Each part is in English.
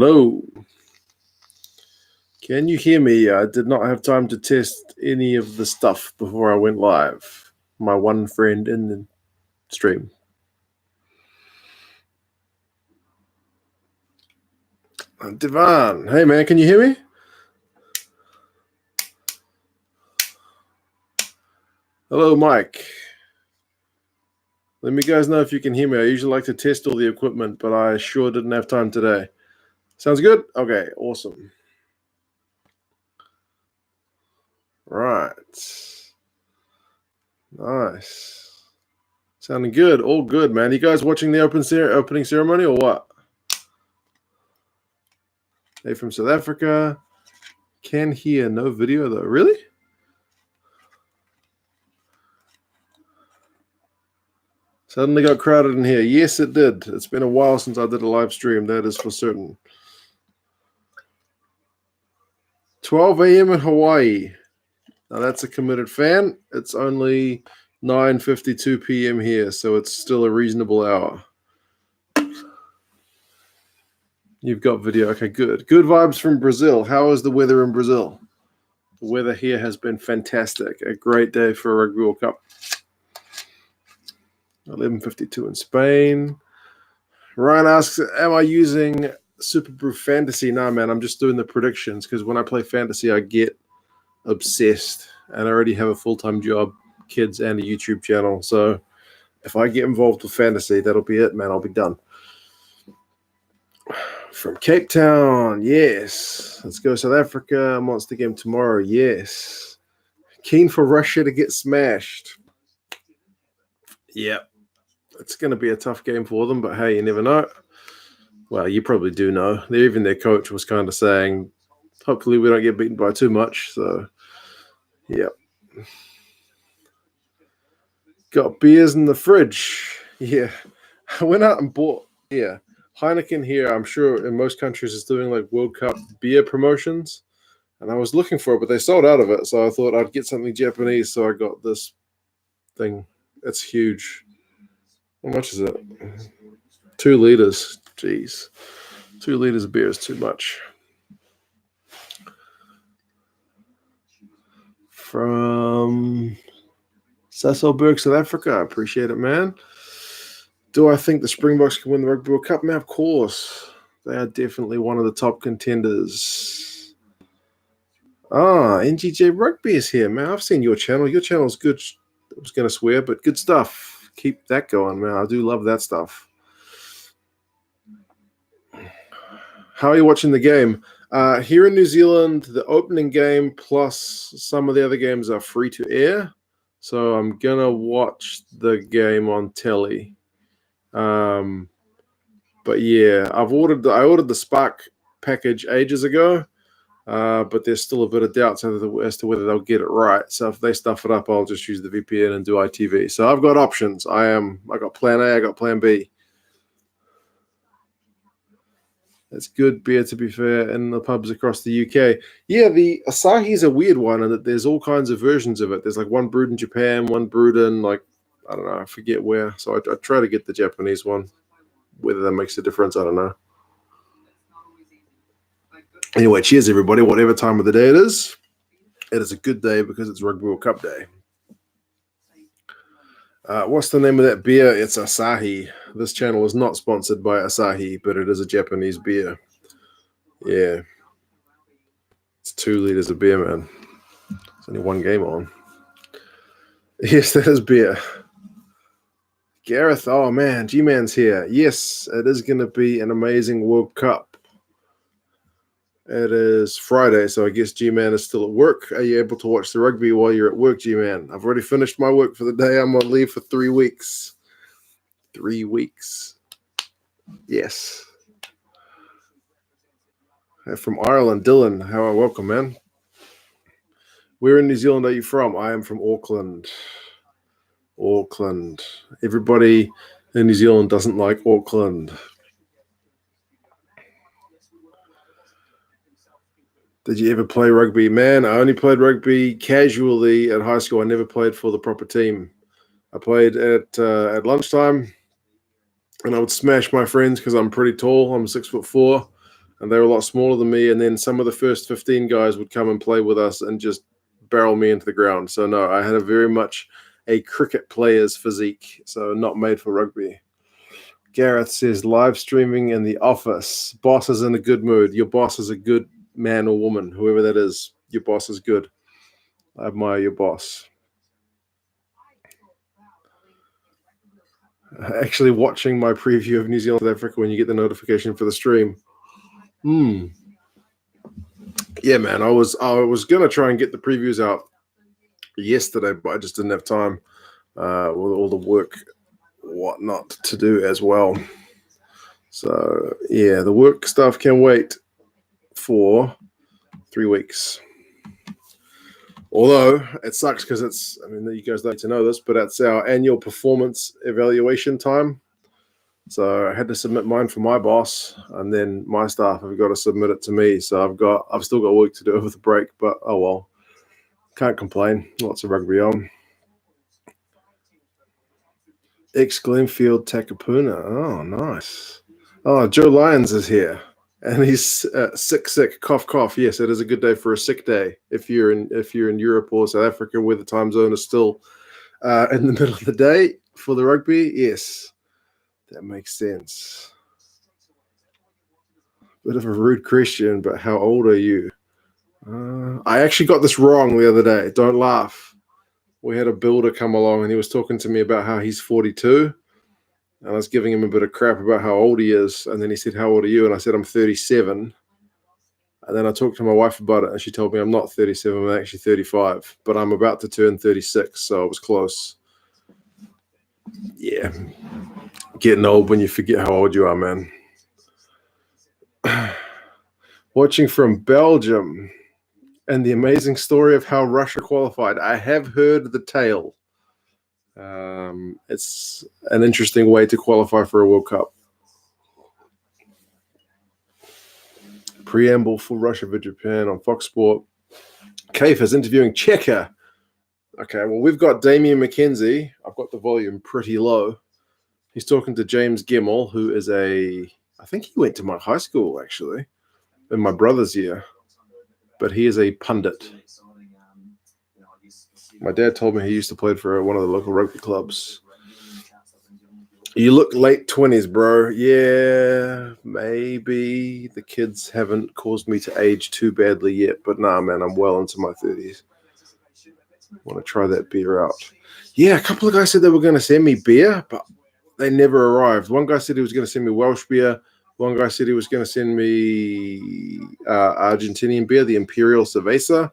Hello. Can you hear me? I did not have time to test any of the stuff before I went live. My one friend in the stream. Divan. Hey, man, can you hear me? Hello, Mike. Let me guys know if you can hear me. I usually like to test all the equipment, but I sure didn't have time today. Sounds good? Okay, awesome. Right. Nice. Sounding good. All good, man. You guys watching the opening ceremony or what? Hey, from South Africa. Can hear, no video though. Really? Suddenly got crowded in here. Yes, it did. It's been a while since I did a live stream. That is for certain. 12 a.m. in Hawaii. Now that's a committed fan. It's only 9:52 p.m. here, so it's still a reasonable hour. You've got video. Okay, good. Good vibes from Brazil. How is the weather in Brazil? The weather here has been fantastic. A great day for a Rugby World Cup. 11:52 in Spain. Ryan asks, am I using Super Brew Fantasy? No, man, I'm just doing the predictions because when I play fantasy, I get obsessed and I already have a full-time job, kids, and a YouTube channel. So if I get involved with fantasy, that'll be it, man. I'll be done. From Cape Town, yes. Let's go South Africa. Monster game tomorrow, yes. Keen for Russia to get smashed. Yep. It's going to be a tough game for them, but hey, you never know. Well, you probably do know. Even their coach was kind of saying, hopefully we don't get beaten by too much. So, yep. Got beers in the fridge. Yeah. I went out and bought, Heineken here, I'm sure in most countries is doing like World Cup beer promotions. And I was looking for it, but they sold out of it. So I thought I'd get something Japanese. So I got this thing. It's huge. How much is it? 2 liters. Jeez. 2 liters of beer is too much. From Sasolburg, South Africa. I appreciate it, man. Do I think the Springboks can win the Rugby World Cup? Man, of course. They are definitely one of the top contenders. NGJ Rugby is here, man. I've seen your channel. Your channel's good. I was going to swear, but good stuff. Keep that going, man. I do love that stuff. How are you watching the game? Here in New Zealand, the opening game plus some of the other games are free to air. So I'm going to watch the game on telly. But yeah, I ordered the Spark package ages ago, but there's still a bit of doubts as to whether they'll get it right. So if they stuff it up, I'll just use the VPN and do ITV. So I've got options. I got plan A, I got plan B. It's good beer, to be fair, in the pubs across the UK. Yeah, the Asahi is a weird one, and that there's all kinds of versions of it. There's like one brewed in Japan, one brewed in I don't know, I forget where. So I try to get the Japanese one. Whether that makes a difference, I don't know. Anyway, cheers, everybody. Whatever time of the day it is a good day because it's Rugby World Cup day. What's the name of that beer? It's Asahi. This channel is not sponsored by Asahi, but it is a Japanese beer. Yeah. It's 2 liters of beer, man. There's only one game on. Yes, that is beer. Gareth, oh man, G-Man's here. Yes, it is going to be an amazing World Cup. It is Friday, so I guess G-Man is still at work. Are you able to watch the rugby while you're at work, G-Man? I've already finished my work for the day. I'm on leave for 3 weeks. 3 weeks. Yes. From Ireland, Dylan. Welcome, man. Where in New Zealand are you from? I am from Auckland. Auckland. Everybody in New Zealand doesn't like Auckland. Did you ever play rugby? Man, I only played rugby casually at high school. I never played for the proper team. I played at lunchtime, and I would smash my friends because I'm pretty tall. I'm 6'4", and they were a lot smaller than me. And then some of the first 15 guys would come and play with us and just barrel me into the ground. So no, I had a very much a cricket player's physique, so not made for rugby. Gareth says, live streaming in the office. Boss is in a good mood. Your boss is a good man or woman, whoever that is. Your boss is good. I admire your boss. Actually watching my preview of New Zealand South Africa when you get the notification for the stream. Yeah, man, I was gonna try and get the previews out yesterday, but I just didn't have time with all the work, whatnot to do as well. So yeah, the work stuff can wait for 3 weeks. Although it sucks because it's, I mean, you guys don't need to know this, but it's our annual performance evaluation time. So I had to submit mine for my boss, and then my staff have got to submit it to me. So I've still got work to do over the break, but oh well, can't complain. Lots of rugby on. Ex-Glenfield Takapuna. Oh, nice. Oh, Joe Lyons is here. And he's sick, cough, cough. Yes, it is a good day for a sick day. If you're in Europe or South Africa, where the time zone is still in the middle of the day for the rugby, yes, that makes sense. Bit of a rude question, but how old are you? I actually got this wrong the other day. Don't laugh. We had a builder come along, and he was talking to me about how he's 42. And I was giving him a bit of crap about how old he is. And then he said, how old are you? And I said, I'm 37. And then I talked to my wife about it, and she told me I'm not 37, I'm actually 35. But I'm about to turn 36, so I was close. Yeah. Getting old when you forget how old you are, man. Watching from Belgium and the amazing story of how Russia qualified. I have heard the tale. It's an interesting way to qualify for a World Cup. Preamble for Russia v Japan on Fox Sport. Kaif is interviewing Checker. Okay, well, we've got Damien McKenzie. I've got the volume pretty low. He's talking to James Gemmell, who is I think he went to my high school, actually, in my brother's year. But he is a pundit. My dad told me he used to play for one of the local rugby clubs. You look late 20s, bro. Yeah, maybe the kids haven't caused me to age too badly yet. But nah, man, I'm well into my 30s. Want to try that beer out. Yeah, a couple of guys said they were going to send me beer, but they never arrived. One guy said he was going to send me Welsh beer. One guy said he was going to send me Argentinian beer, the Imperial Cerveza.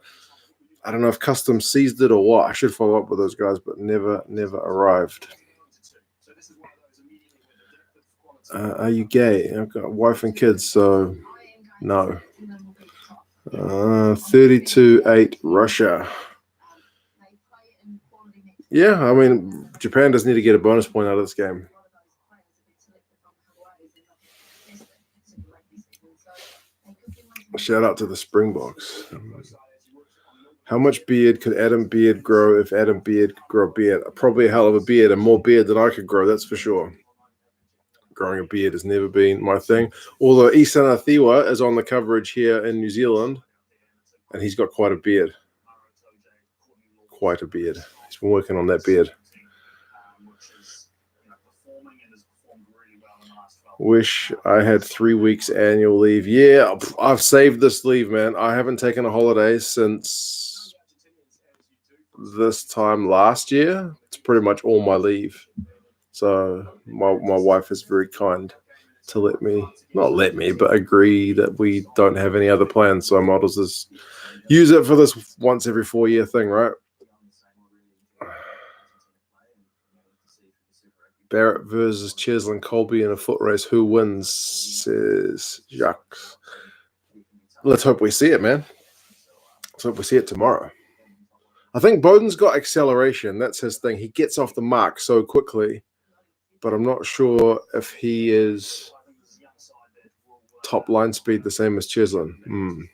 I don't know if Customs seized it or what. I should follow up with those guys, but never arrived. Are you gay? I've got a wife and kids, so no. 32-8 Russia. Yeah, I mean, Japan does need to get a bonus point out of this game. Shout out to the Springboks. How much beard could Adam Beard grow if Adam Beard could grow a beard? Probably a hell of a beard, and more beard than I could grow, that's for sure. Growing a beard has never been my thing. Although Isan Athiwa is on the coverage here in New Zealand, and he's got quite a beard. Quite a beard. He's been working on that beard. Wish I had 3 weeks annual leave. Yeah, I've saved this leave, man. I haven't taken a holiday since this time last year. It's pretty much all my leave. So my wife is very kind to but agree that we don't have any other plans. So I might as well just use it for this once every 4 year thing, right? Barrett versus Cheslin Colby in a foot race. Who wins? Says Jacques. Let's hope we see it, man. Let's hope we see it tomorrow. I think Bowden's got acceleration. That's his thing. He gets off the mark so quickly, but I'm not sure if he is top line speed the same as Cheslin.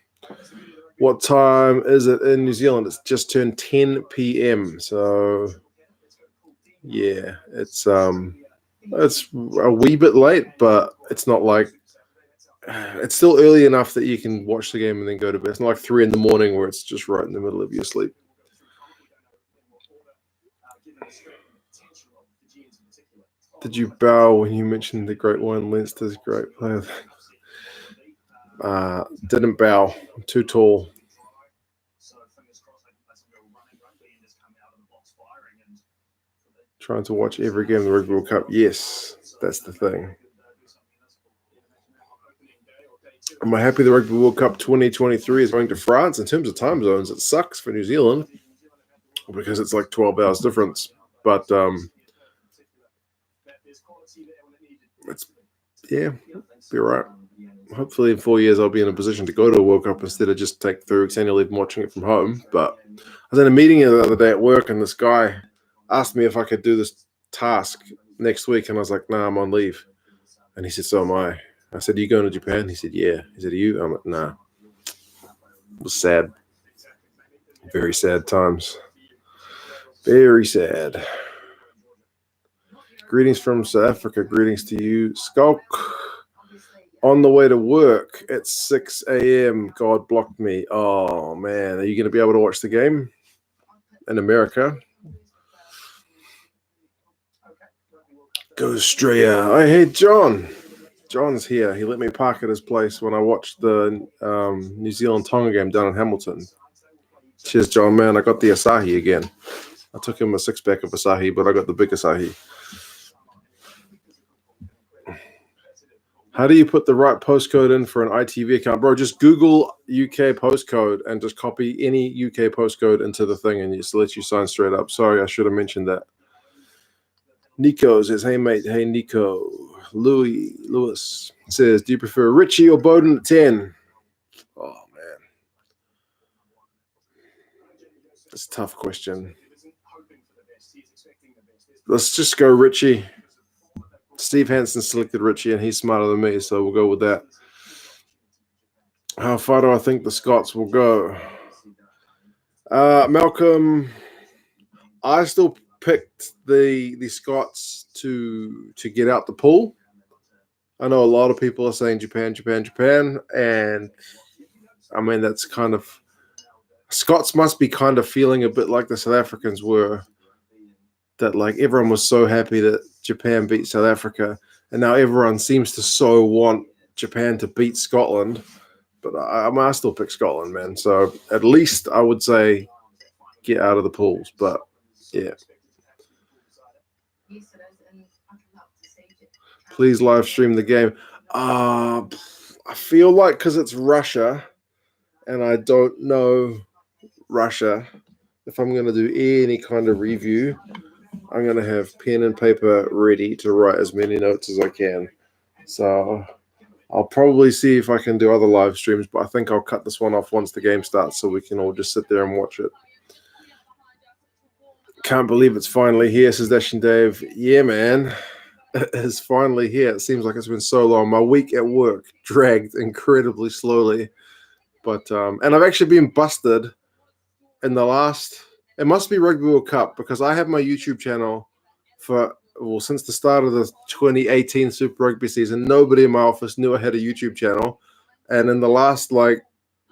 What time is it in New Zealand? It's just turned 10 p.m. So yeah, it's a wee bit late, but it's not like it's still early enough that you can watch the game and then go to bed. It's not like 3 in the morning where it's just right in the middle of your sleep. Did you bow when you mentioned the great one? Leinster's great player. Didn't bow. I'm too tall. Trying to watch every game of the Rugby World Cup. Yes, that's the thing. Am I happy the Rugby World Cup 2023 is going to France? In terms of time zones, it sucks for New Zealand because it's like 12 hours difference. But be right. Hopefully in 4 years I'll be in a position to go to a World Cup instead of just take 3 weeks annual leave and watching it from home. But I was in a meeting the other day at work, and this guy asked me if I could do this task next week, and I was like, nah, I'm on leave. And he said, so am I. I said, are you going to Japan? He said, yeah. He said, are you? I'm like, nah. It was sad. Very sad times. Very sad. Greetings from South Africa. Greetings to you, Skulk. On the way to work at 6 a.m. God blocked me. Oh, man. Are you going to be able to watch the game in America? Go Australia. Oh, hey, John. John's here. He let me park at his place when I watched the New Zealand-Tonga game down in Hamilton. Cheers, John, man. I got the Asahi again. I took him a 6-pack of Asahi, but I got the big Asahi. How do you put the right postcode in for an ITV account? Bro, just Google UK postcode and just copy any UK postcode into the thing and just let you sign straight up. Sorry, I should have mentioned that. Nico says, hey, mate. Hey, Nico. Lewis says, do you prefer Richie or Bowden at 10? Oh, man. That's a tough question. Let's just go Richie. Steve Hansen selected Richie, and he's smarter than me, so we'll go with that. How far do I think the Scots will go? Malcolm, I still picked the Scots to get out the pool. I know a lot of people are saying Japan, and I mean that's kind of Scots must be kind of feeling a bit like the South Africans were. That like everyone was so happy that Japan beat South Africa, and now everyone seems to so want Japan to beat Scotland. But I still pick Scotland, man. So at least I would say get out of the pools. But yeah. Please live stream the game. I feel like because it's Russia and I don't know Russia, if I'm going to do any kind of review, I'm going to have pen and paper ready to write as many notes as I can. So I'll probably see if I can do other live streams, but I think I'll cut this one off once the game starts so we can all just sit there and watch it. Can't believe it's finally here, says Dash and Dave. Yeah, man. It is finally here. It seems like it's been so long. My week at work dragged incredibly slowly. But and I've actually been busted in the last, it must be Rugby World Cup, because I have my YouTube channel since the start of the 2018 Super Rugby season. Nobody in my office knew I had a YouTube channel. And in the last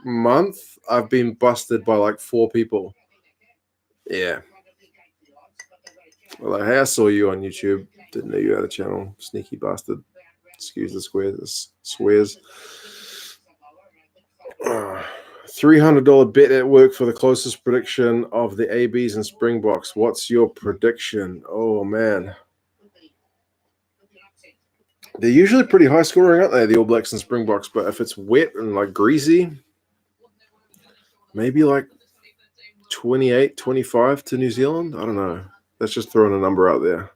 month, I've been busted by 4 people. Yeah. Well, hey, I saw you on YouTube. Didn't know you had a channel. Sneaky bastard. Excuse the swears. $300 bet at work for the closest prediction of the ABs and Springboks. What's your prediction? Oh, man. They're usually pretty high scoring, aren't they, the All Blacks and Springboks? But if it's wet and greasy, maybe 28-25 to New Zealand? I don't know. Let's just throw in a number out there.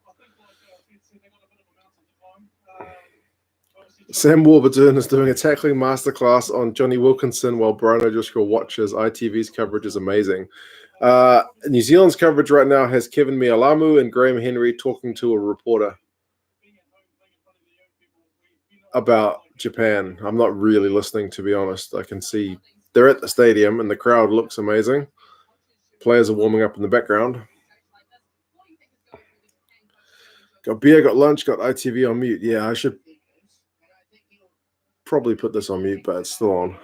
Sam Warburton is doing a tackling masterclass on Johnny Wilkinson while Brian O'Driscoll watches. ITV's coverage is amazing. New Zealand's coverage right now has Kevin Mialamu and Graham Henry talking to a reporter about Japan. I'm not really listening, to be honest. I can see they're at the stadium and the crowd looks amazing. Players are warming up in the background. Got beer, got lunch, got ITV on mute. Yeah, I should. Probably put this on mute, but it's still on.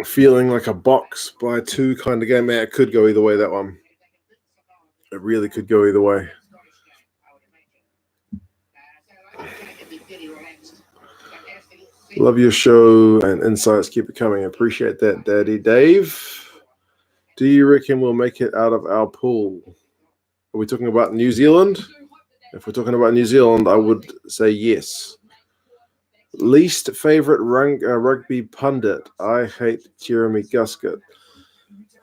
Feeling like a box by 2 kind of game. Man, it could go either way, that one. It really could go either way. Love your show and insights. Keep it coming. Appreciate that, Daddy Dave. Do you reckon we'll make it out of our pool? Are we talking about New Zealand? If we're talking about New Zealand, I would say yes. Least favorite rugby pundit. I hate Jeremy Guscott.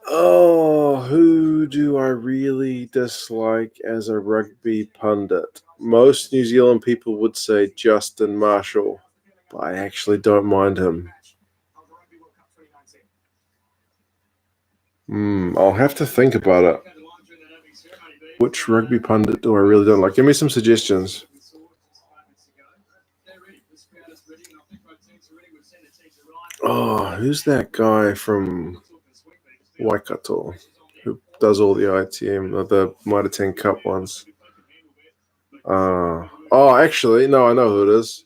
Oh, who do I really dislike as a rugby pundit? Most New Zealand people would say Justin Marshall, but I actually don't mind him. I'll have to think about it. Which rugby pundit do I really don't like? Give me some suggestions. Oh, who's that guy from Waikato who does all the ITM, or the Mitre 10 Cup ones? Actually, no, I know who it is.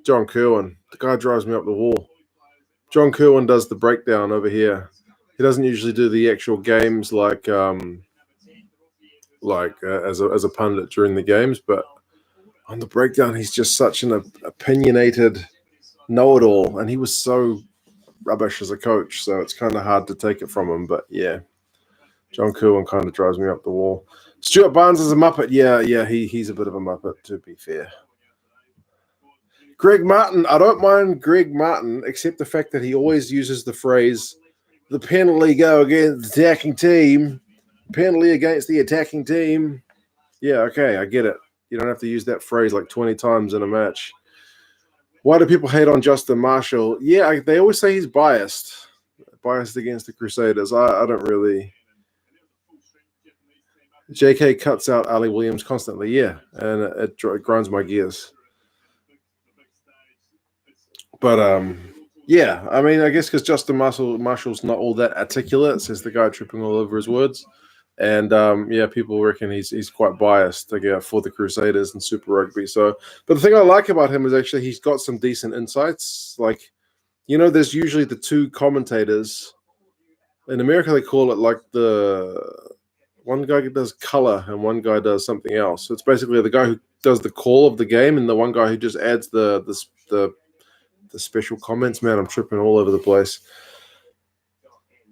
John Kerwin. The guy drives me up the wall. John Kerwin does the breakdown over here. He doesn't usually do the actual games like as a pundit during the games, but on the breakdown, he's just such an opinionated know-it-all, and he was so rubbish as a coach, so it's kind of hard to take it from him. But yeah, John Kerwin kind of drives me up the wall. Stuart Barnes is a muppet. Yeah, he's a bit of a muppet, to be fair. Greg Martin. I don't mind Greg Martin, except the fact that he always uses the phrase, the penalty go against the attacking team. Penalty against the attacking team. Yeah, okay, I get it. You don't have to use that phrase like 20 times in a match. Why do people hate on Justin Marshall? Yeah, they always say he's biased against the Crusaders. I don't really. JK cuts out Ali Williams constantly, yeah, and it grinds my gears. But yeah, I mean, I guess because Justin Marshall's not all that articulate, says the guy tripping all over his words, and yeah, people reckon he's quite biased for the Crusaders and Super Rugby. So, but the thing I like about him is actually he's got some decent insights. Like, there's usually the 2 commentators. In America, they call it like one guy does color and one guy does something else. So it's basically the guy who does the call of the game and the one guy who just adds the special comments. Man, I'm tripping all over the place.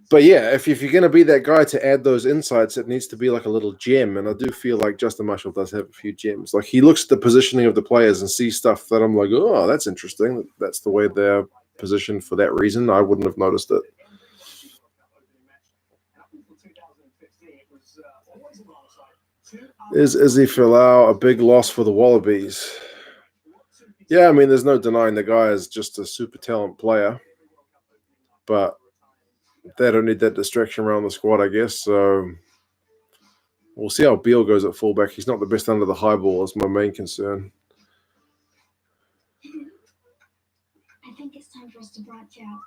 But yeah, if you're going to be that guy to add those insights, it needs to be like a little gem. And I do feel like Justin Marshall does have a few gems. Like he looks at the positioning of the players and sees stuff that I'm like, oh, that's interesting. That's the way they're positioned for that reason. I wouldn't have noticed it. Is Izzy Folau a big loss for the Wallabies? Yeah, I mean, there's no denying the guy is just a super talent player. But they don't need that distraction around the squad, I guess. So we'll see how Beale goes at fullback. He's not the best under the high ball, is my main concern. I think it's time for us to branch out.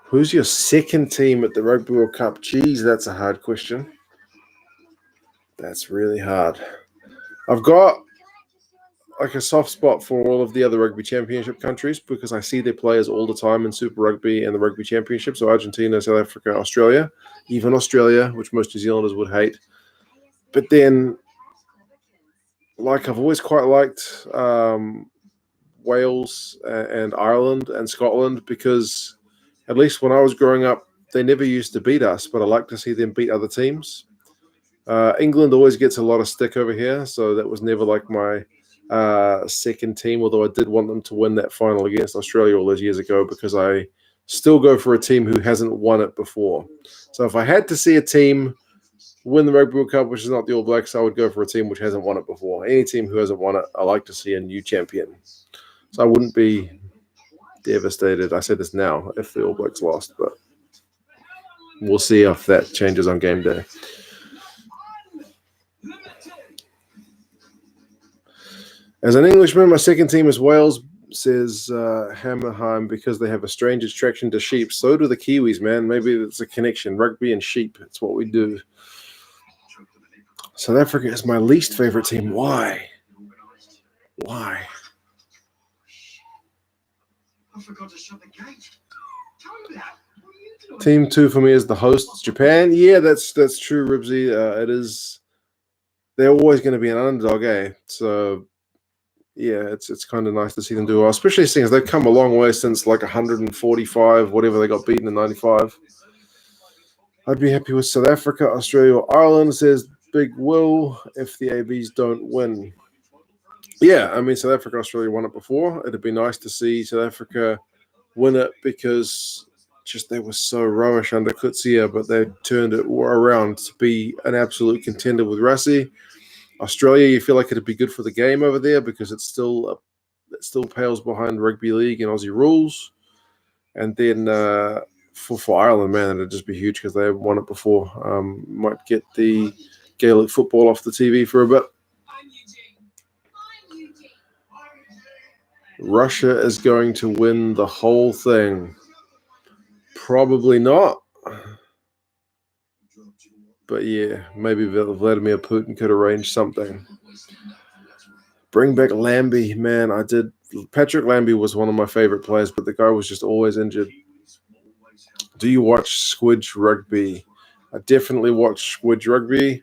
Who's your second team at the Rugby World Cup? Geez, that's a hard question. That's really hard. I've got like a soft spot for all of the other rugby championship countries because I see their players all the time in Super Rugby and the Rugby Championship. So Argentina, South Africa, Australia, even Australia, which most New Zealanders would hate. But then, like, I've always quite liked Wales and Ireland and Scotland because at least when I was growing up, they never used to beat us, but I like to see them beat other teams. England always gets a lot of stick over here, so that was never like my second team, although I did want them to win that final against Australia all those years ago because I still go for a team who hasn't won it before. So if I had to see a team win the Rugby World Cup, which is not the All Blacks, I would go for a team which hasn't won it before. Any team who hasn't won it, I like to see a new champion. So I wouldn't be devastated, I say this now, if the All Blacks lost, but we'll see if that changes on game day. As an Englishman, my second team is Wales, says Hammerheim, because they have a strange attraction to sheep. So do the Kiwis, man. Maybe it's a connection. Rugby and sheep. It's what we do. South Africa is my least favorite team. Why? Why? I forgot to shut the gate. Tell me that. What are you doing? Team 2 for me is the hosts, Japan. Yeah, that's true, Ribsy. It is. They're always going to be an underdog, eh? So yeah, it's kind of nice to see them do well, especially seeing as they've come a long way since like 145, whatever they got beaten in 95. I'd be happy with South Africa, Australia, or Ireland, says Big Will, if the ABs don't win. Yeah, I mean, South Africa, Australia won it before. It'd be nice to see South Africa win it because just they were so rubbish under Kutsia, but they turned it around to be an absolute contender with Rassie. Australia, you feel like it'd be good for the game over there because it still pales behind rugby league and Aussie rules. And then for Ireland, man, it'd just be huge because they haven't won it before. Might get the Gaelic football off the TV for a bit. Russia is going to win the whole thing. Probably not. But yeah, maybe Vladimir Putin could arrange something. Bring back Lambie, man. Patrick Lambie was one of my favorite players, but the guy was just always injured. Do you watch Squidge Rugby? I definitely watch Squidge Rugby.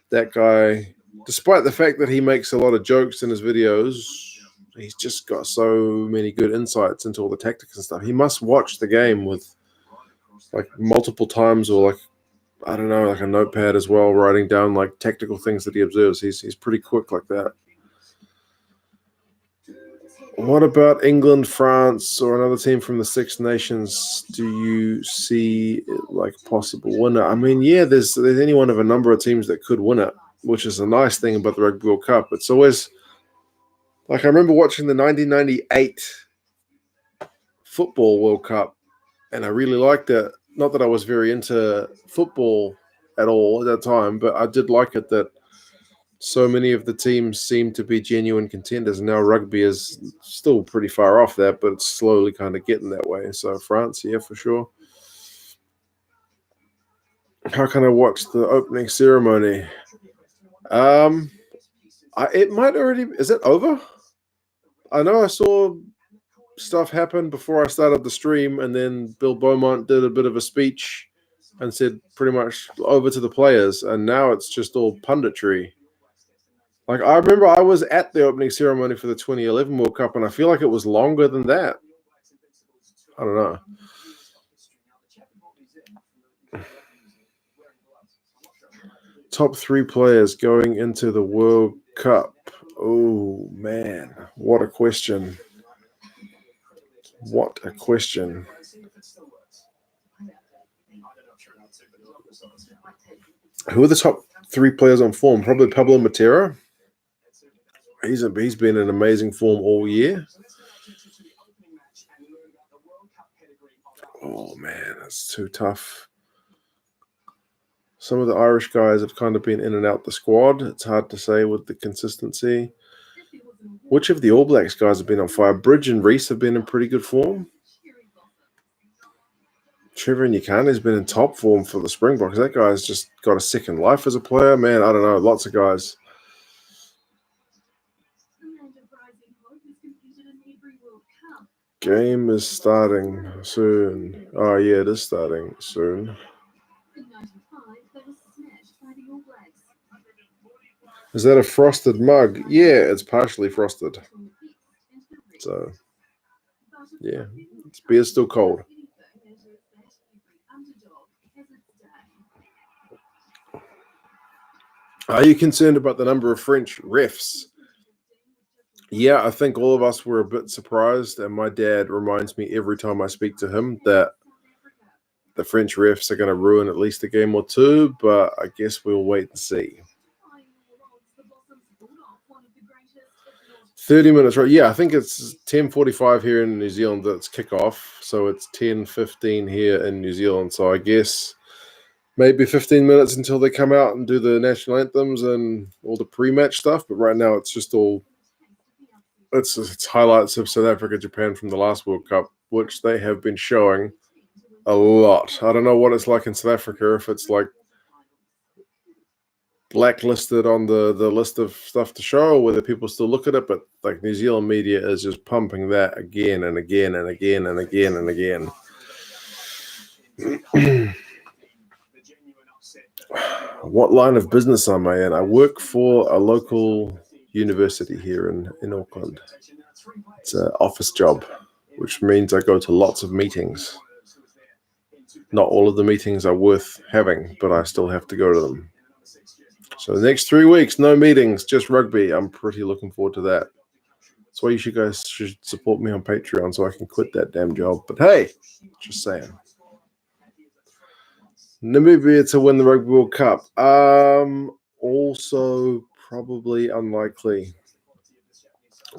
That guy, despite the fact that he makes a lot of jokes in his videos, he's just got so many good insights into all the tactics and stuff. He must watch the game with like multiple times or like, I don't know, like a notepad as well, writing down like tactical things that he observes. He's pretty quick like that. What about England, France, or another team from the Six Nations? Do you see like possible winner? I mean, yeah, there's any one of a number of teams that could win it, which is a nice thing about the Rugby World Cup. It's always like I remember watching the 1998 Football World Cup, and I really liked it. Not that I was very into football at all at that time, but I did like it that so many of the teams seem to be genuine contenders. And now rugby is still pretty far off that, but it's slowly kind of getting that way. So France, yeah, for sure. How can I watch the opening ceremony? It might already. Is it over? I know I saw stuff happen before I started the stream, and then Bill Beaumont did a bit of a speech and said pretty much over to the players, and now it's just all punditry. Like, I remember I was at the opening ceremony for the 2011 World Cup, and I feel like it was longer than that. I don't know. Top 3 players going into the World Cup. Oh, man. What a question. What a question. Who are the top 3 players on form? Probably Pablo Matera. He's been in amazing form all year. Oh, man, that's too tough. Some of the Irish guys have kind of been in and out the squad. It's hard to say with the consistency. Which of the All Blacks guys have been on fire? Bridge and Reese have been in pretty good form. Trevor Nyakane's been in top form for the Springboks. That guy's just got a second life as a player. Man, I don't know. Lots of guys. Game is starting soon. Oh, yeah, it is starting soon. Is that a frosted mug? Yeah, it's partially frosted. So, yeah, beer's still cold. Are you concerned about the number of French refs? Yeah, I think all of us were a bit surprised, and my dad reminds me every time I speak to him that the French refs are going to ruin at least a game or two, but I guess we'll wait and see. 30 minutes, right? Yeah, I think it's 10:45 here in New Zealand that's kickoff, so it's 10:15 here in New Zealand. So I guess maybe 15 minutes until they come out and do the national anthems and all the pre-match stuff. But right now it's just all it's highlights of South Africa, Japan from the last World Cup, which they have been showing a lot. I don't know what it's like in South Africa, if it's like blacklisted on the list of stuff to show, or whether people still look at it. But like New Zealand media is just pumping that again and again and again and again and again. What line of business am I in? I work for a local university here in Auckland. It's an office job, which means I go to lots of meetings. Not all of the meetings are worth having, but I still have to go to them. So the next 3 weeks, no meetings, just rugby. I'm pretty looking forward to that. That's why you guys should support me on Patreon so I can quit that damn job. But hey, just saying. Namibia to win the Rugby World Cup. Also probably unlikely.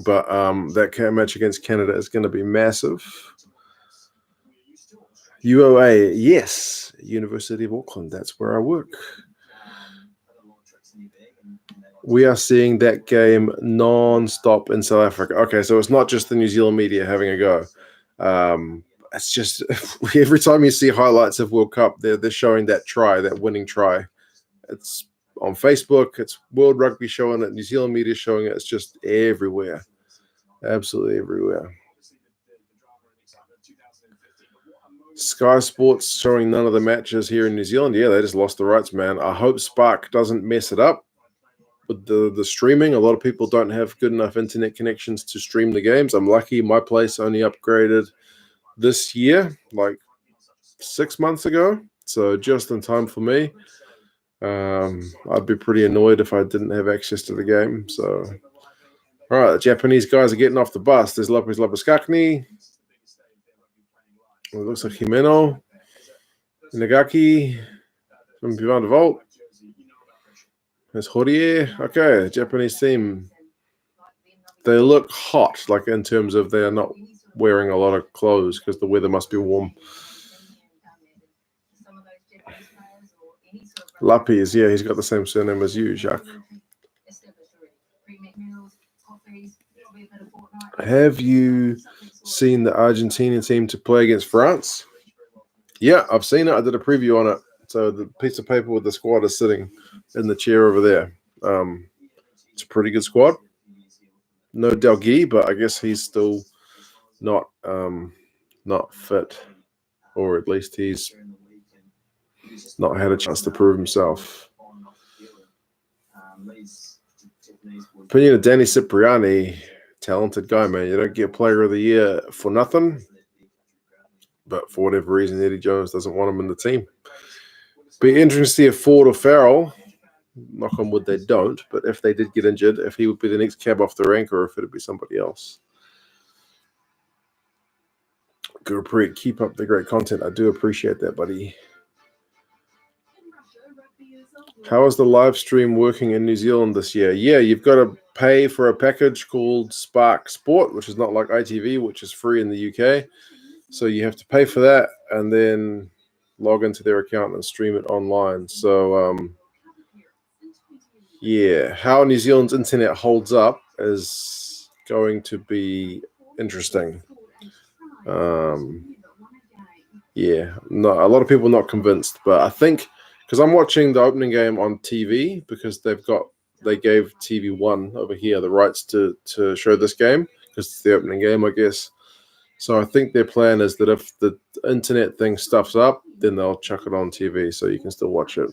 But that match against Canada is going to be massive. UOA, yes, University of Auckland. That's where I work. We are seeing that game non-stop in South Africa. Okay, so it's not just the New Zealand media having a go. It's just every time you see highlights of World Cup, they're showing that try, that winning try. It's on Facebook. It's World Rugby showing it. New Zealand media showing it. It's just everywhere. Absolutely everywhere. Sky Sports showing none of the matches here in New Zealand. Yeah, they just lost the rights, man. I hope Spark doesn't mess it up with the streaming. A lot of people don't have good enough internet connections to stream the games. I'm lucky my place only upgraded this year, like 6 months ago. So just in time for me. I'd be pretty annoyed if I didn't have access to the game. So, all right, the Japanese guys are getting off the bus. There's Lopez Lapaskakni. It looks like Himeno, Nagaki from Beyond the Vault. There's Horie. Okay, Japanese team. They look hot, like in terms of they are not wearing a lot of clothes because the weather must be warm. Lapis, yeah, he's got the same surname as you, Jacques. Have you seen the Argentinian team to play against France? Yeah, I've seen it. I did a preview on it. So the piece of paper with the squad is sitting in the chair over there. It's a pretty good squad. No Delgui, but I guess he's still not fit, or at least he's not had a chance to prove himself. Opinion of Danny Cipriani, talented guy, man. You don't get Player of the Year for nothing. But for whatever reason, Eddie Jones doesn't want him in the team. Be interesting to see if Ford or Farrell, knock on wood they don't, but if they did get injured, if he would be the next cab off the rank or if it would be somebody else. Gurpreet, keep up the great content. I do appreciate that, buddy. How is the live stream working in New Zealand this year? Yeah, you've got to pay for a package called Spark Sport, which is not like ITV, which is free in the UK. So you have to pay for that and then log into their account and stream it online. So, yeah, how New Zealand's internet holds up is going to be interesting. Yeah, no, a lot of people not convinced, but I think because I'm watching the opening game on TV because they gave TV1 over here the rights to show this game because it's the opening game, I guess. So I think their plan is that if the internet thing stuffs up, then they'll chuck it on TV so you can still watch it.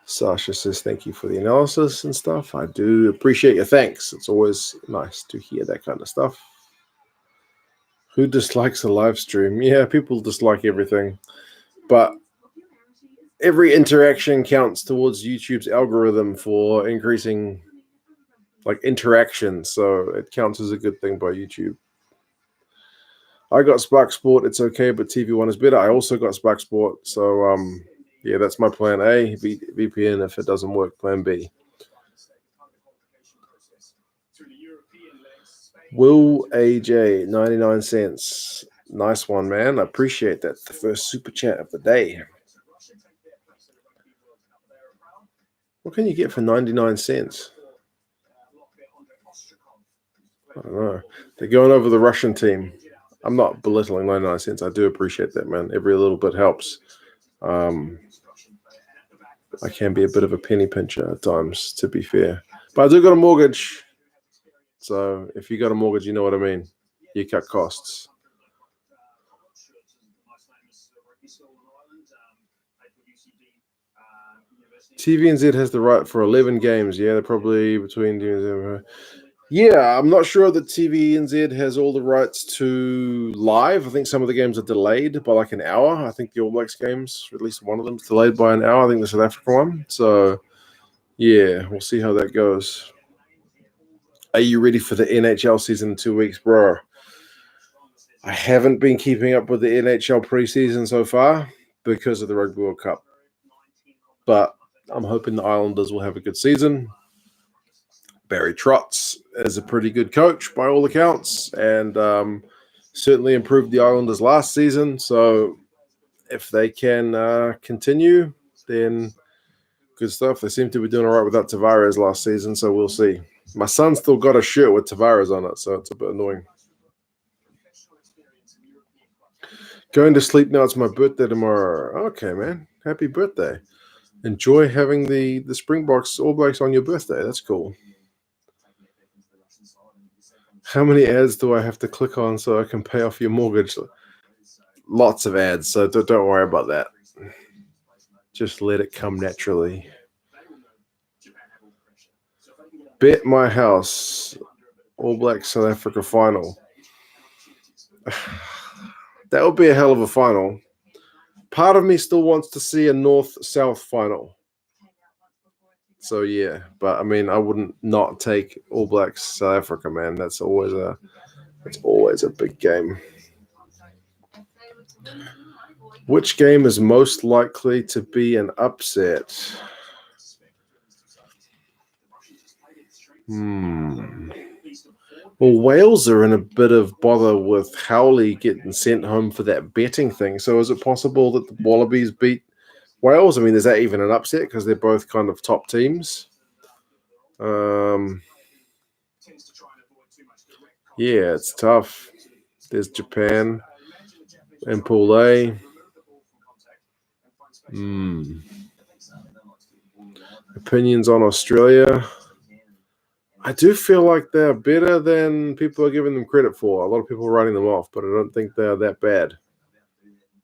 Sasha says, thank you for the analysis and stuff. I do appreciate your thanks. It's always nice to hear that kind of stuff. Who dislikes a live stream? Yeah, people dislike everything. But every interaction counts towards YouTube's algorithm for increasing interaction. So it counts as a good thing by YouTube. I got Spark Sport. It's okay, but TV1 is better. I also got Spark Sport. So, yeah, that's my plan A. VPN, if it doesn't work, plan B. Will AJ, 99 cents. Nice one, man. I appreciate that. The first super chat of the day. What can you get for 99 cents? I don't know. They're going over the Russian team. I'm not belittling 99 cents. I do appreciate that, man. Every little bit helps. I can be a bit of a penny pincher at times, to be fair. But I do got a mortgage. So if you got a mortgage, you know what I mean. You cut costs. TVNZ has the right for 11 games. Yeah, they're probably between... Yeah, I'm not sure that TVNZ has all the rights to live. I think some of the games are delayed by like an hour. I think the All Blacks games, at least one of them, is delayed by an hour. I think the South Africa one. So, yeah, we'll see how that goes. Are you ready for the NHL season in 2 weeks, bro? I haven't been keeping up with the NHL preseason so far because of the Rugby World Cup. But I'm hoping the Islanders will have a good season. Barry Trotz is a pretty good coach by all accounts, and certainly improved the Islanders last season. So if they can continue, then good stuff. They seem to be doing all right without Tavares last season, so we'll see. My son still got a shirt with Tavares on it, so it's a bit annoying. Going to sleep now. It's my birthday tomorrow. Okay, man. Happy birthday. Enjoy having the Springboks All Blacks on your birthday. That's cool. How many ads do I have to click on so I can pay off your mortgage? Lots of ads, so don't worry about that. Just let it come naturally. Bet my house. All Blacks South Africa final. That would be a hell of a final. Part of me still wants to see a North-South final. So, yeah. But, I mean, I wouldn't not take All Blacks South Africa, man. That's always a big game. Which game is most likely to be an upset? Well, Wales are in a bit of bother with Howley getting sent home for that betting thing. So is it possible that the Wallabies beat Wales? I mean, is that even an upset because they're both kind of top teams? Yeah, it's tough. There's Japan and Pool A. Opinions on Australia. I do feel like they're better than people are giving them credit for. A lot of people are writing them off, but I don't think they're that bad.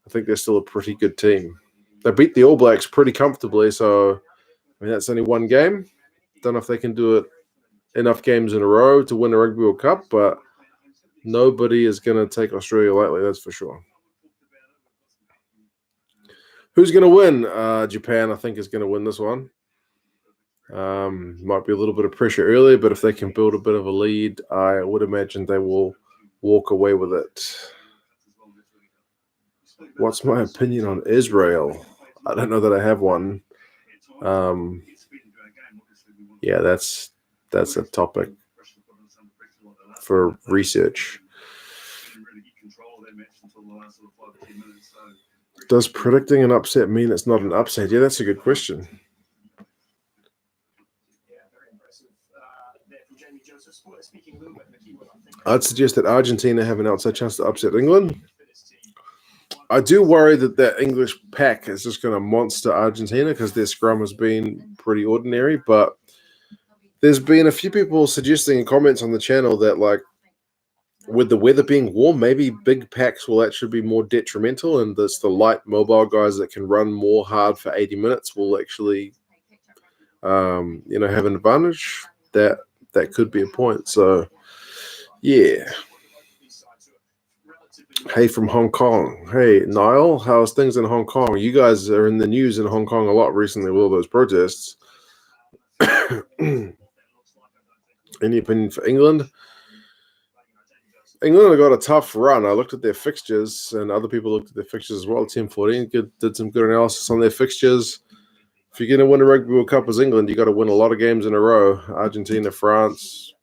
I think they're still a pretty good team. They beat the All Blacks pretty comfortably, so I mean that's only one game. Don't know if they can do it enough games in a row to win the Rugby World Cup, but nobody is going to take Australia lightly, that's for sure. Who's going to win? Japan, I think, is going to win this one. Might be a little bit of pressure early, but if they can build a bit of a lead, I would imagine they will walk away with it. What's my opinion on Israel? I don't know that I have one. Yeah, that's a topic for research. Does predicting an upset mean it's not an upset? Yeah, that's a good question. I'd suggest that Argentina have an outside chance to upset England. I do worry that English pack is just going to monster Argentina because their scrum has been pretty ordinary. But there's been a few people suggesting in comments on the channel that, like, with the weather being warm, maybe big packs will actually be more detrimental, and it's the light mobile guys that can run more hard for 80 minutes will actually, have an advantage. That could be a point. So, yeah. Hey, from Hong Kong. Hey, Niall, how's things in Hong Kong? You guys are in the news in Hong Kong a lot recently with all those protests. Any opinion for England? England have got a tough run. I looked at their fixtures, and other people looked at their fixtures as well. Team 14 did some good analysis on their fixtures. If you're going to win a Rugby World Cup as England, you got to win a lot of games in a row. Argentina, France,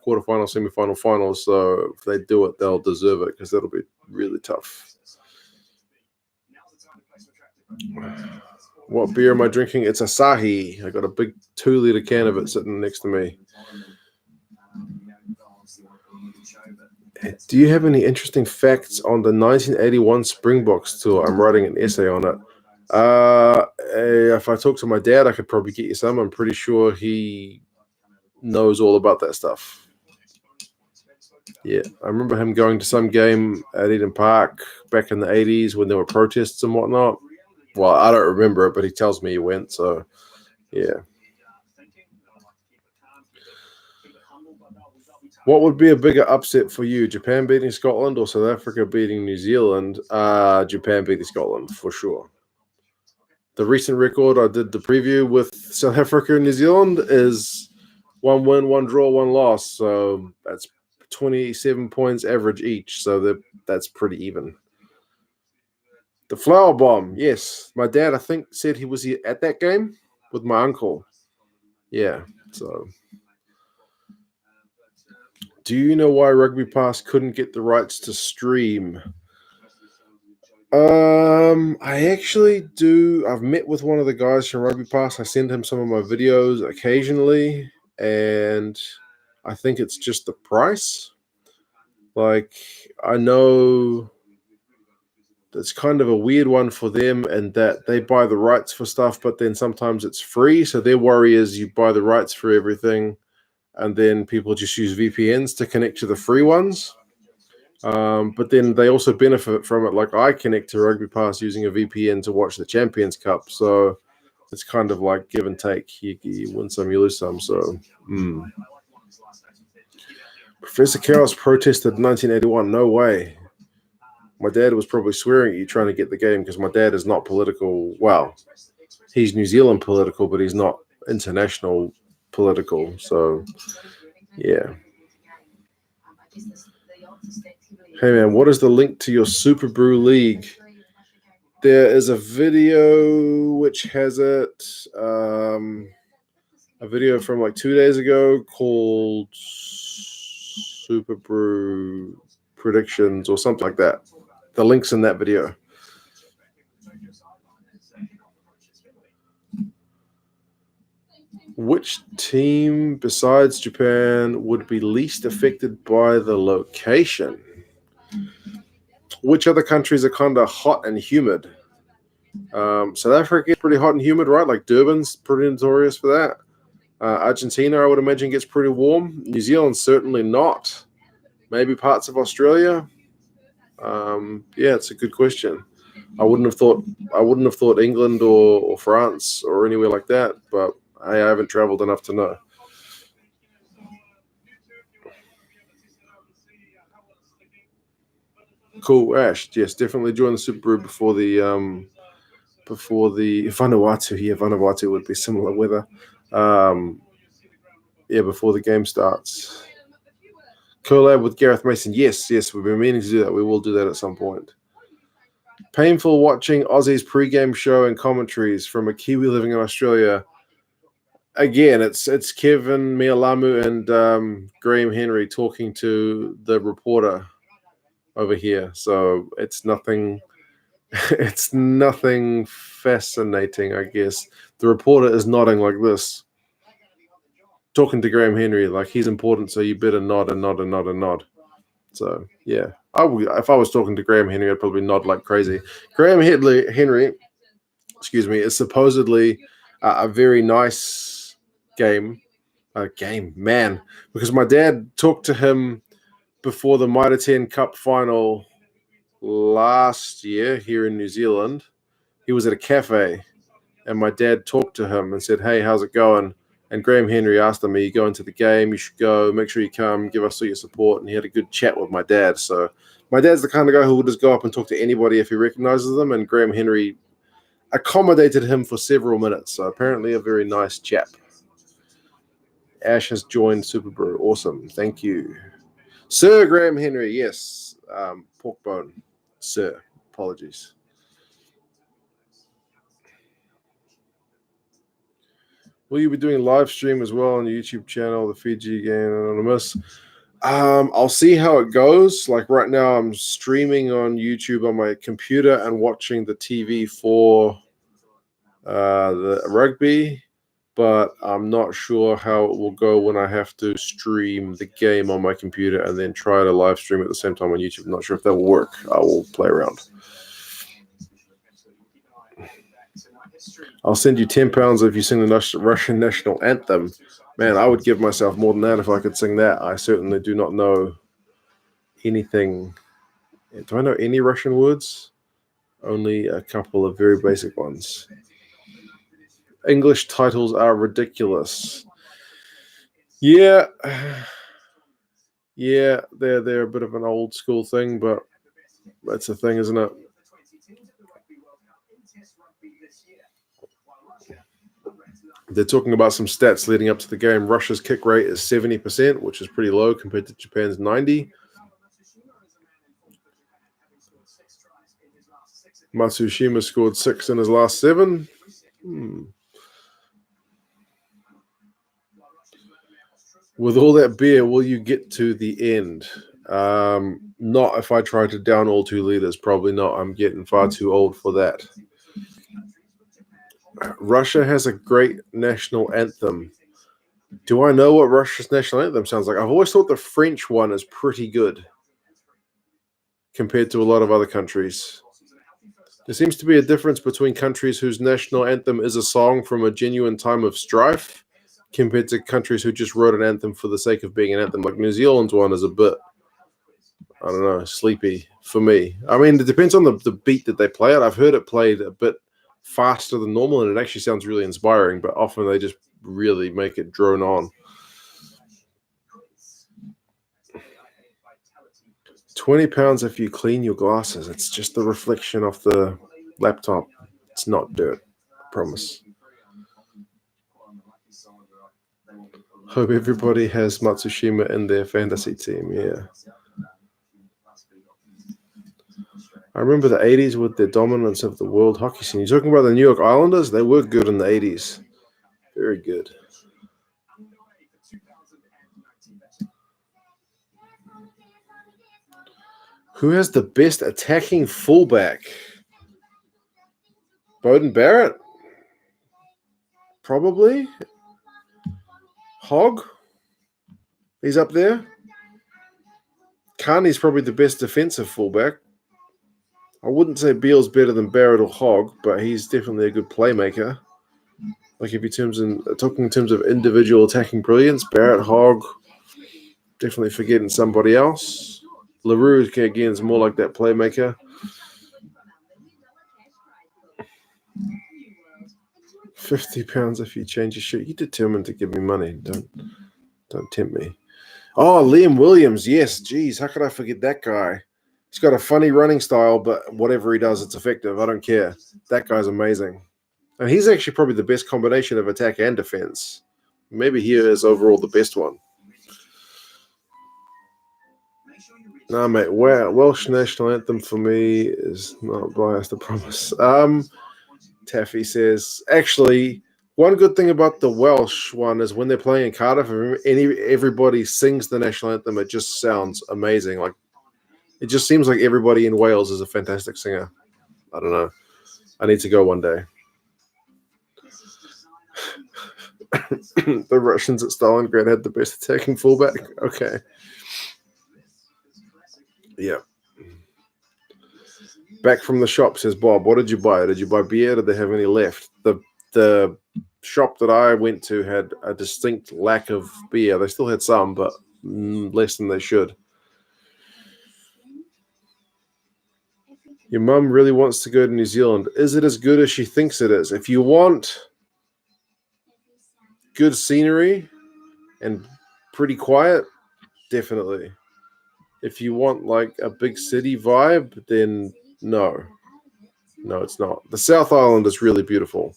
quarterfinal, semi-final, finals. So if they do it, they'll deserve it because that'll be really tough. What beer am I drinking? It's Asahi. I got a big 2-liter can of it sitting next to me. Do you have any interesting facts on the 1981 Springboks tour? I'm writing an essay on it. If I talk to my dad, I could probably get you some. I'm pretty sure he knows all about that stuff. Yeah, I remember him going to some game at Eden Park back in the 80s when there were protests and whatnot. Well, I don't remember it, but he tells me he went, so yeah. What would be a bigger upset for you, Japan beating Scotland or South Africa beating New Zealand? Japan beating Scotland, for sure. The recent record, I did the preview with South Africa and New Zealand, is 1 win, 1 draw, 1 loss. So that's 27 points average each. So that's pretty even. The flower bomb, yes. My dad, I think, said he was at that game with my uncle. Yeah, so... Do you know why Rugby Pass couldn't get the rights to stream? I actually do. I've met with one of the guys from Rugby Pass. I send him some of my videos occasionally, and I think it's just the price. Like, I know that's kind of a weird one for them, and that they buy the rights for stuff, but then sometimes it's free. So their worry is you buy the rights for everything, and then people just use VPNs to connect to the free ones. But then they also benefit from it. Like, I connect to Rugby Pass using a VPN to watch the Champions Cup. So it's kind of like give and take. You win some, you lose some. So, Professor Chaos protested 1981. No way. My dad was probably swearing at you trying to get the game because my dad is not political. Well, he's New Zealand political, but he's not international political. So, yeah. Hey, man, what is the link to your Super Brew League? There is a video which has it, a video from like 2 days ago called Super Brew Predictions or something like that. The link's in that video. Which team besides Japan would be least affected by the location? Which other countries are kind of hot and humid? South Africa is pretty hot and humid, right? Like Durban's pretty notorious for that. Argentina, I would imagine, gets pretty warm. New Zealand, certainly not. Maybe parts of Australia. Yeah, it's a good question. I wouldn't have thought England or France or anywhere like that, but I haven't traveled enough to know. Cool, Ash. Yes, definitely join the Super Brew before the Vanuatu. Yeah, Vanuatu would be similar weather. Before the game starts. Collab with Gareth Mason. Yes, we've been meaning to do that. We will do that at some point. Painful watching Aussie's pregame show and commentaries from a Kiwi living in Australia. Again, it's Kevin Mialamu and Graham Henry talking to the reporter over here. So it's nothing fascinating, I guess. The reporter is nodding like this, talking to Graham Henry like he's important, so you better nod and nod and nod and nod. So, yeah. If I was talking to Graham Henry, I'd probably nod like crazy. Graham Henry, is supposedly a very nice man, because my dad talked to him before the Mitre 10 Cup final last year here in New Zealand. He was at a cafe, and my dad talked to him and said, "Hey, how's it going?" And Graham Henry asked him, "Are you going to the game? You should go. Make sure you come. Give us all your support." And he had a good chat with my dad. So my dad's the kind of guy who will just go up and talk to anybody if he recognizes them. And Graham Henry accommodated him for several minutes. So apparently a very nice chap. Ash has joined Super Brew. Awesome. Thank you. Sir Graham Henry. Yes. Pork bone. Sir. Apologies. Will you be doing live stream as well on the YouTube channel, the Fiji Game Anonymous? I'll see how it goes. Like right now, I'm streaming on YouTube on my computer and watching the TV for the rugby. but I'm not sure how it will go when I have to stream the game on my computer and then try to live stream at the same time on YouTube. I'm not sure if that will work. I will play around. I'll send you £10 if you sing the Russian national anthem. Man, I would give myself more than that if I could sing that. I certainly do not know anything. Do I know any Russian words? Only a couple of very basic ones. English titles are ridiculous. Yeah. Yeah, they're a bit of an old school thing, but that's a thing, isn't it? They're talking about some stats leading up to the game. Russia's kick rate is 70%, which is pretty low compared to Japan's 90%. Matsushima scored 6 in his last 7. With all that beer, will you get to the end? Not if I try to down all 2 liters. Probably not. I'm getting far too old for that. Russia has a great national anthem. Do I know what Russia's national anthem sounds like? I've always thought the French one is pretty good compared to a lot of other countries. There seems to be a difference between countries whose national anthem is a song from a genuine time of strife compared to countries who just wrote an anthem for the sake of being an anthem. Like New Zealand's one is a bit, I don't know, sleepy for me. I mean, it depends on the beat that they play it. I've heard it played a bit faster than normal, and it actually sounds really inspiring, but often they just really make it drone on. £20 if you clean your glasses. It's just the reflection of the laptop. It's not dirt, I promise. Hope everybody has Matsushima in their fantasy team, yeah. I remember the 80s with their dominance of the world hockey scene. You're talking about the New York Islanders? They were good in the 80s. Very good. Who has the best attacking fullback? Bowden Barrett? Probably. Hogg? He's up there. Carney's probably the best defensive fullback. I wouldn't say Beale's better than Barrett or Hogg, but he's definitely a good playmaker. Like if you're talking in terms of individual attacking brilliance, Barrett, Hogg, definitely forgetting somebody else. LaRue, again, is more like that playmaker. £50 if you change your shirt. You're determined to give me money. Don't tempt me. Oh, Liam Williams. Yes, geez, how could I forget that guy? He's got a funny running style, but whatever he does, it's effective. I don't care. That guy's amazing. And he's actually probably the best combination of attack and defense. Maybe he is overall the best one. No, mate. Welsh national anthem for me is not biased, I promise. Taffy says, actually, one good thing about the Welsh one is when they're playing in Cardiff, everybody sings the national anthem. It just sounds amazing. Like it just seems like everybody in Wales is a fantastic singer. I don't know. I need to go one day. The Russians at Stalingrad had the best attacking fullback. Okay. Yeah. Back from the shop, says Bob. What did you buy? Did you buy beer? Did they have any left? The shop that I went to had a distinct lack of beer. They still had some, but less than they should. Your mum really wants to go to New Zealand. Is it as good as she thinks it is? If you want good scenery and pretty quiet, definitely. If you want like a big city vibe, then no. No, it's not. The South Island is really beautiful.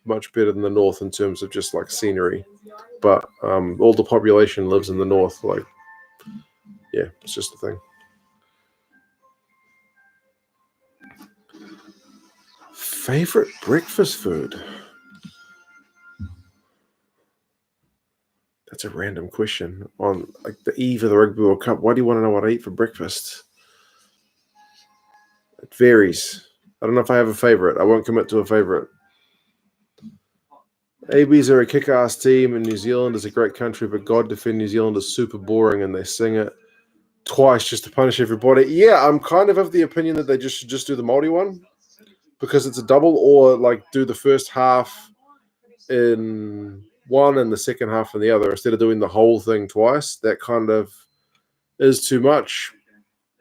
Much better than the North in terms of just like scenery. But all the population lives in the North. Like, yeah, it's just a thing. Favorite breakfast food? That's a random question on like the eve of the Rugby World Cup. Why do you want to know what I eat for breakfast? It varies. I don't know if I have a favorite. I won't commit to a favorite. ABs are a kick-ass team, and New Zealand is a great country, but God defend New Zealand is super boring, and they sing it twice just to punish everybody. Yeah, I'm kind of the opinion that they should just do the Māori one because it's a double, or like do the first half in one and the second half in the other instead of doing the whole thing twice. That kind of is too much.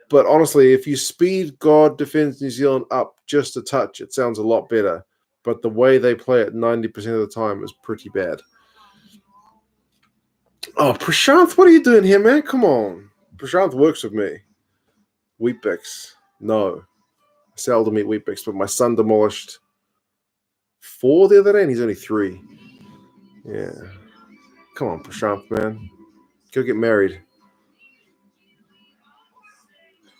But honestly, if you speed God defends New Zealand up just a touch, it sounds a lot better. But the way they play it 90% of the time is pretty bad. Oh, Prashanth, what are you doing here, man? Come on. Prashanth works with me. Weet-Bix. No. I seldom eat Weet-Bix, but my son demolished 4 the other day, and he's only 3. Yeah. Come on, Prashanth, man. Go get married.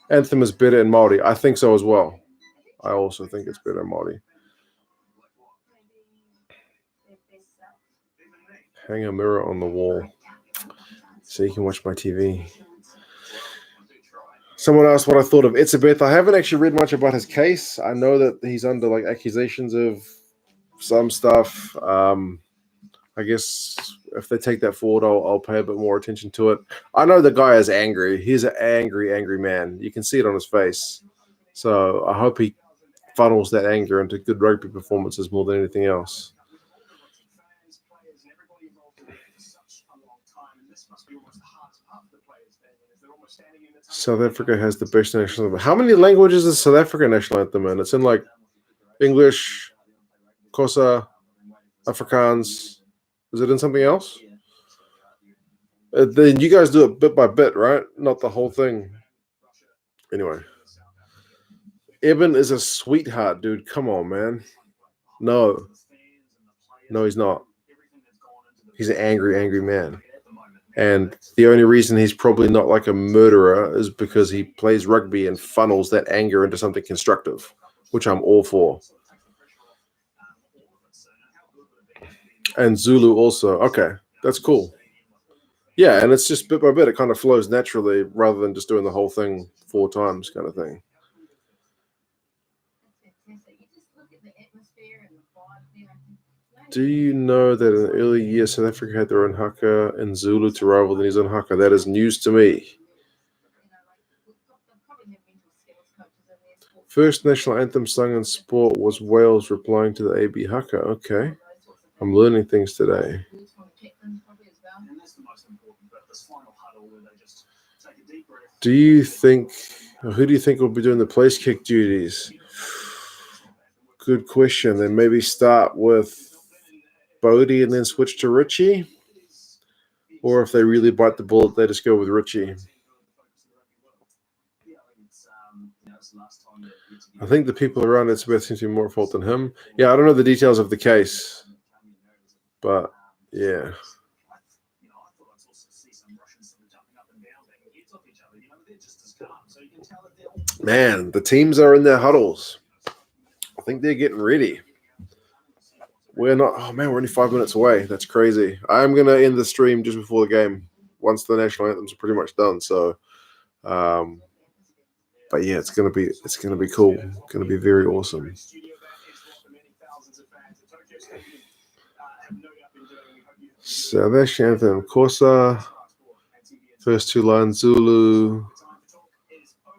Anthem is better in Māori. I think so as well. I also think it's better in Māori. Hang a mirror on the wall so you can watch my TV. Someone asked what I thought of Etzebeth. I haven't actually read much about his case. I know that he's under like accusations of some stuff. I guess if they take that forward, I'll pay a bit more attention to it. I know the guy is angry. He's an angry, angry man. You can see it on his face. So I hope he funnels that anger into good rugby performances more than anything else. South Africa has the best national anthem. How many languages is South Africa national anthem in? It's in like English, Xhosa, Afrikaans. Is it in something else? Then you guys do it bit by bit, right? Not the whole thing. Anyway. Eben is a sweetheart, dude. Come on, man. No. No, he's not. He's an angry, angry man. And the only reason he's probably not like a murderer is because he plays rugby and funnels that anger into something constructive, which I'm all for. And Zulu also. Okay, that's cool. Yeah, and it's just bit by bit. It kind of flows naturally rather than just doing the whole thing 4 times kind of thing. Do you know that in the early years, South Africa had their own haka and Zulu to rival the New Zealand haka? That is news to me. First national anthem sung in sport was Wales replying to the AB haka. Okay. I'm learning things today. Who do you think will be doing the place kick duties? Good question. Then maybe start with Bodie and then switch to Richie, or if they really bite the bullet, they just go with Richie. I think the people around Etzebeth seem to be more at fault than him. Yeah, I don't know the details of the case, but yeah. Man, the teams are in their huddles. I think they're getting ready. We're not. Oh man, we're only 5 minutes away. That's crazy. I'm gonna end the stream just before the game, once the national anthems are pretty much done. So, but yeah, it's gonna be cool. It's gonna be very awesome. South African anthem, Xhosa. First 2 lines, Zulu.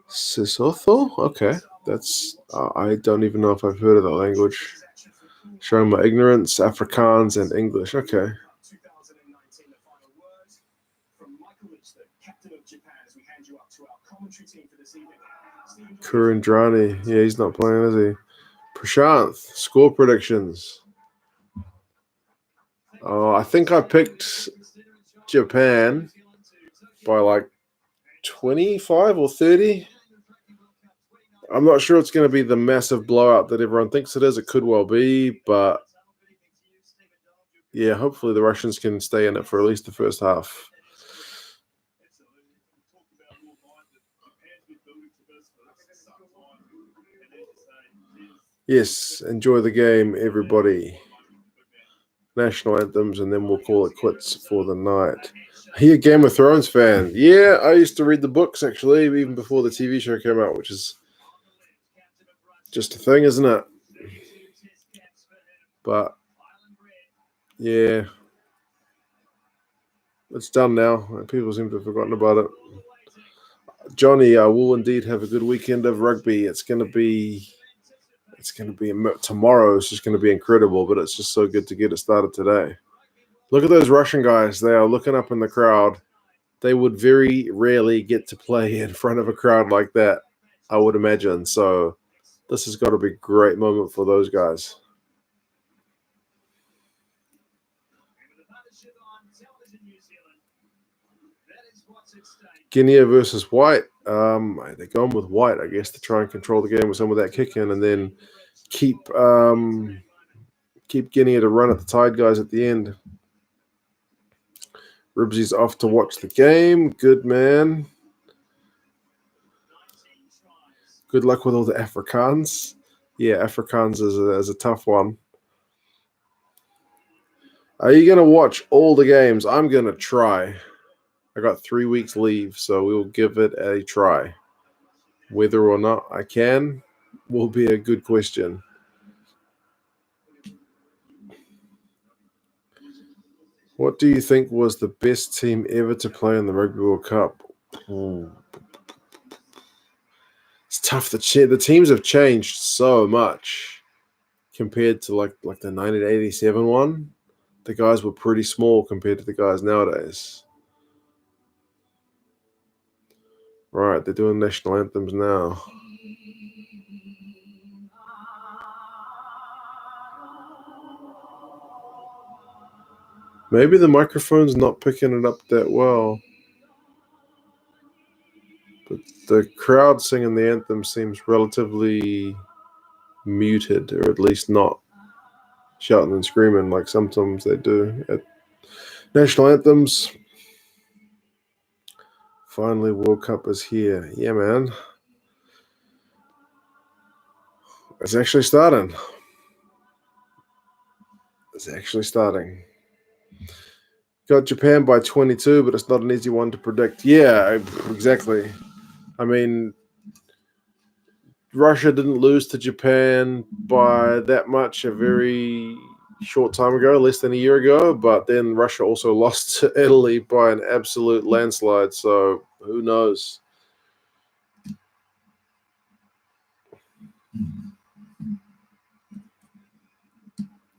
Sesotho. Okay, that's. I don't even know if I've heard of that language. Showing my ignorance, Afrikaans and English. Okay. Kurandrani. Yeah, he's not playing, is he? Prashanth. Score predictions. Oh, I think I picked Japan by like 25 or 30. I'm not sure it's going to be the massive blowout that everyone thinks it is. It could well be, but yeah, hopefully the Russians can stay in it for at least the first half. Yes, enjoy the game, everybody. National anthems, and then we'll call it quits for the night. Are you a Game of Thrones fan? Yeah, I used to read the books, actually, even before the TV show came out, which is just a thing, isn't it? But Yeah. It's done now. People seem to have forgotten about it. Johnny, I will indeed have a good weekend of rugby. It's going to be tomorrow. It's just going to be incredible, but it's just so good to get it started today. Look at those Russian guys. They are looking up in the crowd. They would very rarely get to play in front of a crowd like that, I would imagine. So this has got to be a great moment for those guys. Guinea versus White. They're going with White, I guess, to try and control the game with some of that kick in and then keep Guinea to run at the Tide guys at the end. Ribsy's off to watch the game. Good man. Good luck with all the Afrikaans. Yeah, Afrikaans is a tough one. Are you going to watch all the games? I'm going to try. I got 3 weeks leave, so we will give it a try. Whether or not I can will be a good question. What do you think was the best team ever to play in the Rugby World Cup? It's tough. The teams have changed so much compared to like the 1987 one. The guys were pretty small compared to the guys nowadays. Right, they're doing national anthems now. Maybe the microphone's not picking it up that well. But the crowd singing the anthem seems relatively muted, or at least not shouting and screaming like sometimes they do at national anthems. Finally, World Cup is here. Yeah, man. It's actually starting. Got Japan by 22, but it's not an easy one to predict. Yeah, exactly. I mean, Russia didn't lose to Japan by that much a very short time ago, less than a year ago, but then Russia also lost to Italy by an absolute landslide, so who knows?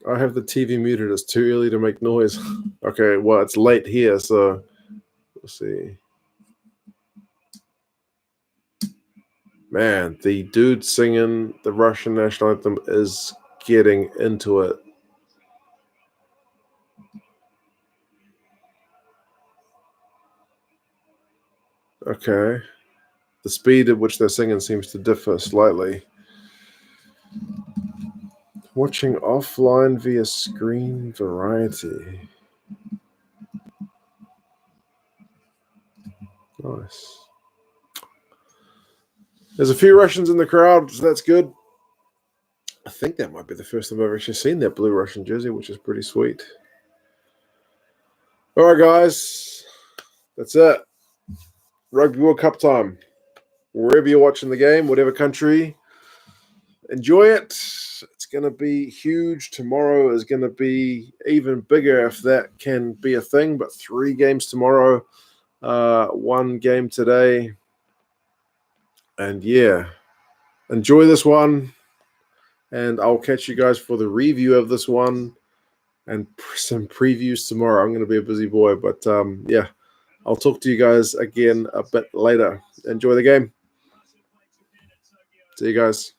I have the TV muted. It's too early to make noise. Okay, well, it's late here, so we'll see. Man, the dude singing the Russian national anthem is getting into it. Okay. The speed at which they're singing seems to differ slightly. Watching offline via screen variety. Nice. There's a few Russians in the crowd, so that's good. I think that might be the first time I've actually seen that blue Russian jersey, which is pretty sweet. All right, guys. That's it. Rugby World Cup time. Wherever you're watching the game, whatever country, enjoy it. It's going to be huge. Tomorrow is going to be even bigger if that can be a thing, but 3 games tomorrow, 1 game today. And yeah, enjoy this one. And I'll catch you guys for the review of this one and some previews tomorrow. I'm going to be a busy boy, but yeah, I'll talk to you guys again a bit later. Enjoy the game. See you guys.